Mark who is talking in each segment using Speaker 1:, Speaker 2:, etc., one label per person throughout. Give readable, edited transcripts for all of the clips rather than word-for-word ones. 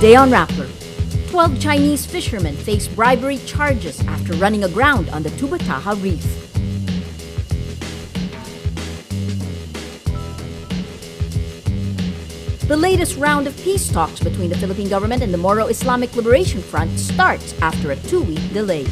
Speaker 1: Today on Rappler, 12 Chinese fishermen face bribery charges after running aground on the Tubbataha reef. The latest round of peace talks between the Philippine government and the Moro Islamic Liberation Front starts after a 2-week delay.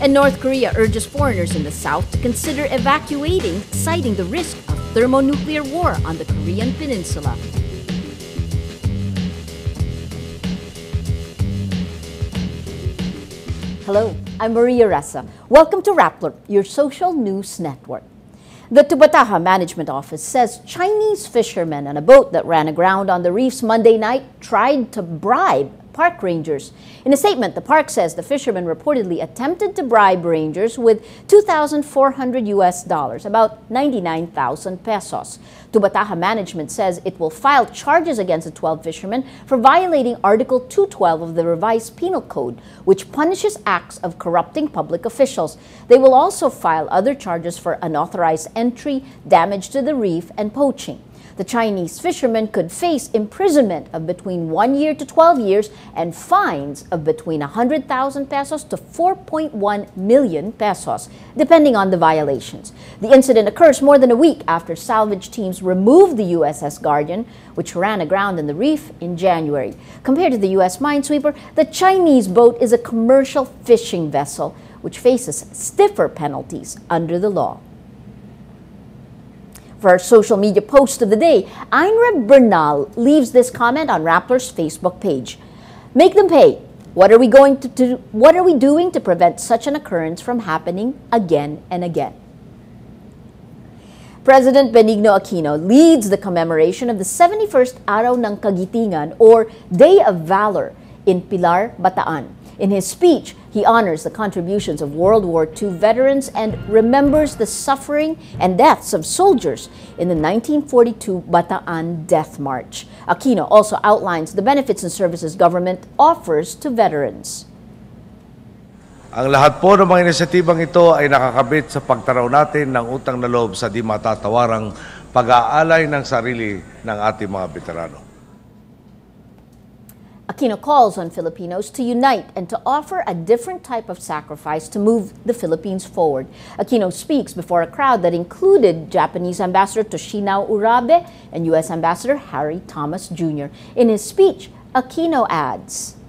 Speaker 1: And North Korea urges foreigners in the south to consider evacuating, citing the risk of thermonuclear war on the Korean peninsula. Hello, I'm Maria Ressa. Welcome to Rappler, your social news network. The Tubbataha Management Office says Chinese fishermen on a boat that ran aground on the reefs Monday night tried to bribe park rangers. In a statement, the park says the fishermen reportedly attempted to bribe rangers with $2,400, about 99,000 pesos. Tubbataha Management says it will file charges against the 12 fishermen for violating Article 212 of the revised Penal Code, which punishes acts of corrupting public officials. They will also file other charges for unauthorized entry, damage to the reef, and poaching. The Chinese fishermen could face imprisonment of between 1 year to 12 years and fines of between 100,000 pesos to 4.1 million pesos, depending on the violations. The incident occurs more than a week after salvage teams removed the USS Guardian, which ran aground in the reef in January. Compared to the U.S. Minesweeper, the Chinese boat is a commercial fishing vessel, which faces stiffer penalties under the law. For our social media post of the day, Einra Bernal leaves this comment on Rappler's Facebook page. Make them pay. What are we doing to prevent such an occurrence from happening again and again? President Benigno Aquino leads the commemoration of the 71st Araw ng Kagitingan or Day of Valor in Pilar, Bataan. In his speech, he honors the contributions of World War II veterans and remembers the suffering and deaths of soldiers in the 1942 Bataan Death March. Aquino also outlines the benefits and services government offers to veterans.
Speaker 2: Ang lahat po ng mga inisyatibang ito ay nakakabit sa pagtanaw natin ng utang na loob sa di matatawarang pag-aalay ng sarili ng ating mga veterano.
Speaker 1: Aquino calls on Filipinos to unite and to offer a different type of sacrifice to move the Philippines forward. Aquino speaks before a crowd that included Japanese Ambassador Toshinao Urabe and U.S. Ambassador Harry Thomas Jr. In his speech, Aquino adds,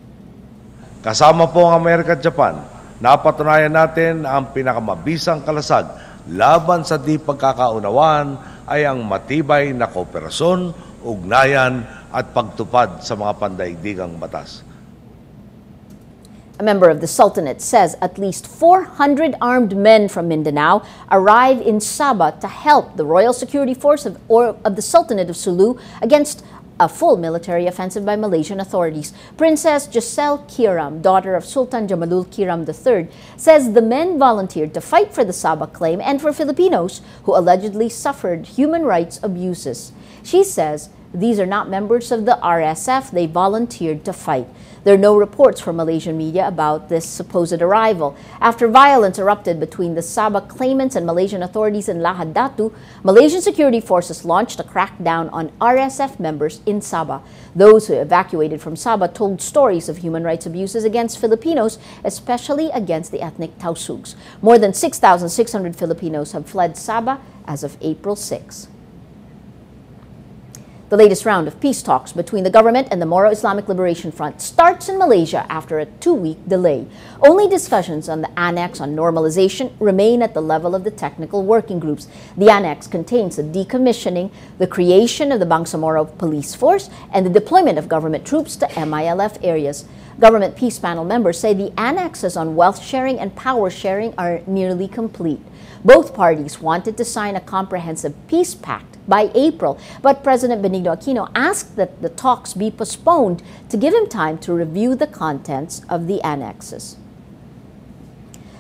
Speaker 2: Kasama po ang Amerika at Japan, napatunayan natin ang pinakamabisang kalasag laban sa di pagkakaunawaan ay ang matibay na kooperasyon, ugnayan at pagtupad sa mga pandaigdigang batas.
Speaker 1: A member of the Sultanate says at least 400 armed men from Mindanao arrive in Sabah to help the Royal Security Force of the Sultanate of Sulu against a full military offensive by Malaysian authorities. Princess Giselle Kiram, daughter of Sultan Jamalul Kiram III, says the men volunteered to fight for the Sabah claim and for Filipinos who allegedly suffered human rights abuses. She says these are not members of the RSF. They volunteered to fight. There are no reports from Malaysian media about this supposed arrival. After violence erupted between the Sabah claimants and Malaysian authorities in Lahad Datu, Malaysian security forces launched a crackdown on RSF members in Sabah. Those who evacuated from Sabah told stories of human rights abuses against Filipinos, especially against the ethnic Tausugs. More than 6,600 Filipinos have fled Sabah as of April 6. The latest round of peace talks between the government and the Moro Islamic Liberation Front starts in Malaysia after a 2-week delay. Only discussions on the annex on normalization remain at the level of the technical working groups. The annex contains the decommissioning, the creation of the Bangsamoro police force, and the deployment of government troops to MILF areas. Government Peace Panel members say the annexes on wealth sharing and power sharing are nearly complete. Both parties wanted to sign a comprehensive peace pact by April, but President Benigno Aquino asked that the talks be postponed to give him time to review the contents of the annexes.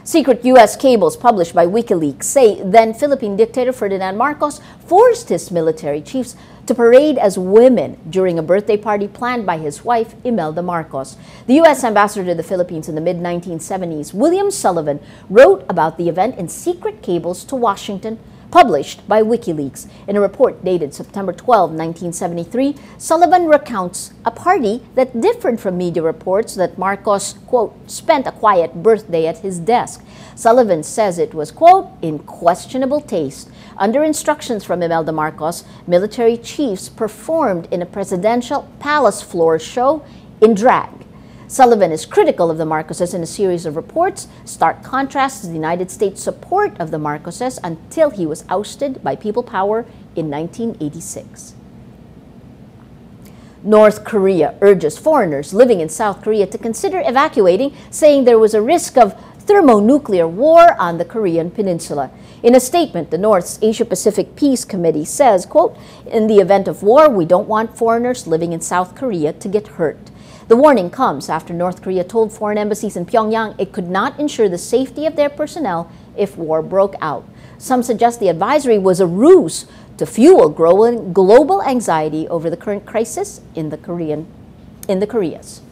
Speaker 1: Secret U.S. cables published by WikiLeaks say then Philippine dictator Ferdinand Marcos forced his military chiefs to parade as women during a birthday party planned by his wife, Imelda Marcos. The U.S. ambassador to the Philippines in the mid-1970s, William Sullivan, wrote about the event in secret cables to Washington, published by WikiLeaks. In a report dated September 12, 1973, Sullivan recounts a party that differed from media reports that Marcos, quote, spent a quiet birthday at his desk. Sullivan says it was, quote, in questionable taste. Under instructions from Imelda Marcos, military chiefs performed in a presidential palace floor show in drag. Sullivan is critical of the Marcoses in a series of reports, stark contrast to the United States' support of the Marcoses until he was ousted by people power in 1986. North Korea urges foreigners living in South Korea to consider evacuating, saying there was a risk of thermonuclear war on the Korean peninsula. In a statement, the North's Asia-Pacific Peace Committee says, quote, in the event of war, we don't want foreigners living in South Korea to get hurt. The warning comes after North Korea told foreign embassies in Pyongyang it could not ensure the safety of their personnel if war broke out. Some suggest the advisory was a ruse to fuel growing global anxiety over the current crisis in the Koreas.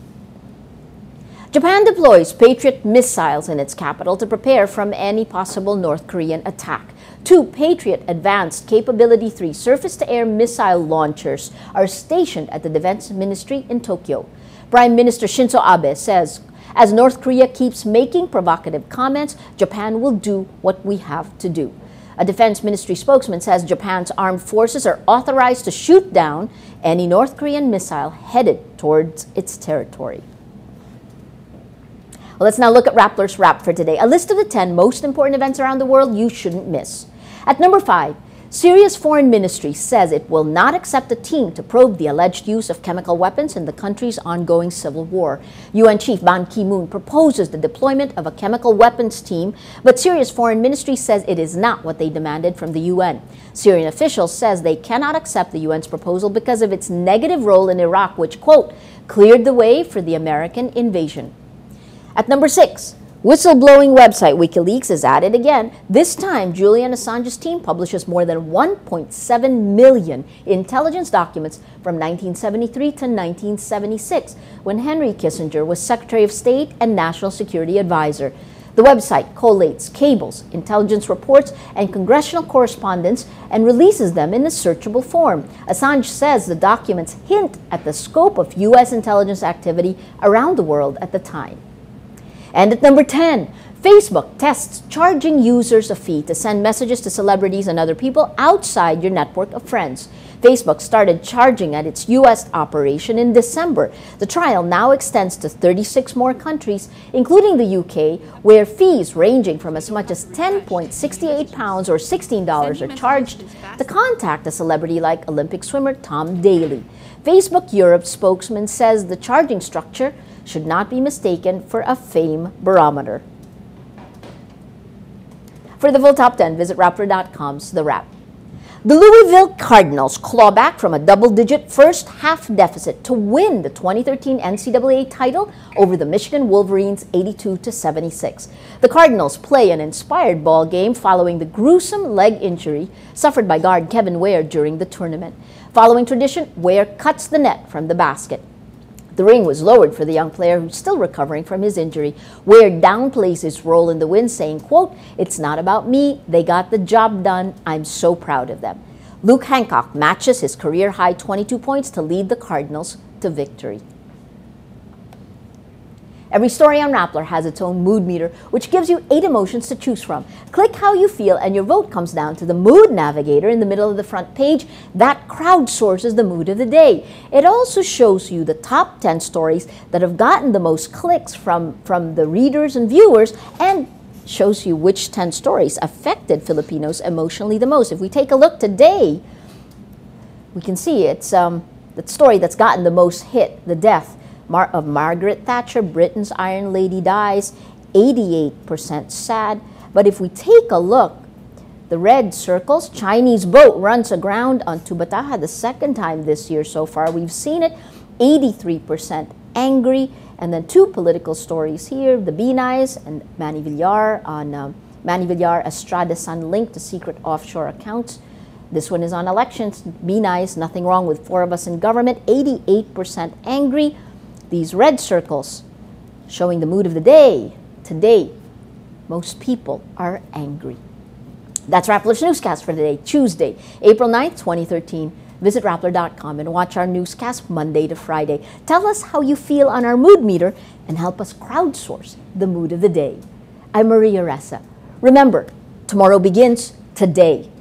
Speaker 1: Japan deploys Patriot missiles in its capital to prepare from any possible North Korean attack. 2 Patriot Advanced Capability 3 surface-to-air missile launchers are stationed at the Defense Ministry in Tokyo. Prime Minister Shinzo Abe says, as North Korea keeps making provocative comments, Japan will do what we have to do. A Defense Ministry spokesman says Japan's armed forces are authorized to shoot down any North Korean missile headed towards its territory. Well, let's now look at Rappler's Wrap for today, a list of the 10 most important events around the world you shouldn't miss. At number 5, Syria's foreign ministry says it will not accept a team to probe the alleged use of chemical weapons in the country's ongoing civil war. UN Chief Ban Ki-moon proposes the deployment of a chemical weapons team, but Syria's foreign ministry says it is not what they demanded from the UN. Syrian officials says they cannot accept the UN's proposal because of its negative role in Iraq, which, quote, cleared the way for the American invasion. At number 6, whistleblowing website WikiLeaks is at it again. This time, Julian Assange's team publishes more than 1.7 million intelligence documents from 1973 to 1976, when Henry Kissinger was Secretary of State and National Security Advisor. The website collates cables, intelligence reports, and congressional correspondence and releases them in a searchable form. Assange says the documents hint at the scope of U.S. intelligence activity around the world at the time. And at number 10, Facebook tests charging users a fee to send messages to celebrities and other people outside your network of friends. Facebook started charging at its U.S. operation in December. The trial now extends to 36 more countries, including the UK, where fees ranging from as much as £10.68 or $16 are charged to contact a celebrity like Olympic swimmer Tom Daley. Facebook Europe spokesman says the charging structure should not be mistaken for a fame barometer. For the full top 10, visit Rappler.com's The Wrap. The Louisville Cardinals claw back from a double-digit first-half deficit to win the 2013 NCAA title over the Michigan Wolverines 82-76. The Cardinals play an inspired ball game following the gruesome leg injury suffered by guard Kevin Ware during the tournament. Following tradition, Ware cuts the net from the basket. The ring was lowered for the young player who's still recovering from his injury. Ware downplays his role in the win, saying, quote, it's not about me. They got the job done. I'm so proud of them. Luke Hancock matches his career-high 22 points to lead the Cardinals to victory. Every story on Rappler has its own mood meter, which gives you 8 emotions to choose from. Click how you feel and your vote comes down to the mood navigator in the middle of the front page that crowdsources the mood of the day. It also shows you the top 10 stories that have gotten the most clicks from the readers and viewers, and shows you which 10 stories affected Filipinos emotionally the most. If we take a look today, we can see it's the story that's gotten the most hit, the death of Margaret Thatcher, Britain's Iron Lady dies, 88% sad. But if we take a look, the red circles, Chinese boat runs aground on Tubbataha the second time this year so far. We've seen it, 83% angry. And then 2 political stories here, the Binay's and Manny Villar on Manny Villar Estrada Sun linked to secret offshore accounts. This one is on elections. Binay's, nothing wrong with 4 of us in government, 88% angry. These red circles showing the mood of the day. Today, most people are angry. That's Rappler's Newscast for today, Tuesday, April 9th, 2013. Visit Rappler.com and watch our newscast Monday to Friday. Tell us how you feel on our mood meter and help us crowdsource the mood of the day. I'm Maria Ressa. Remember, tomorrow begins today.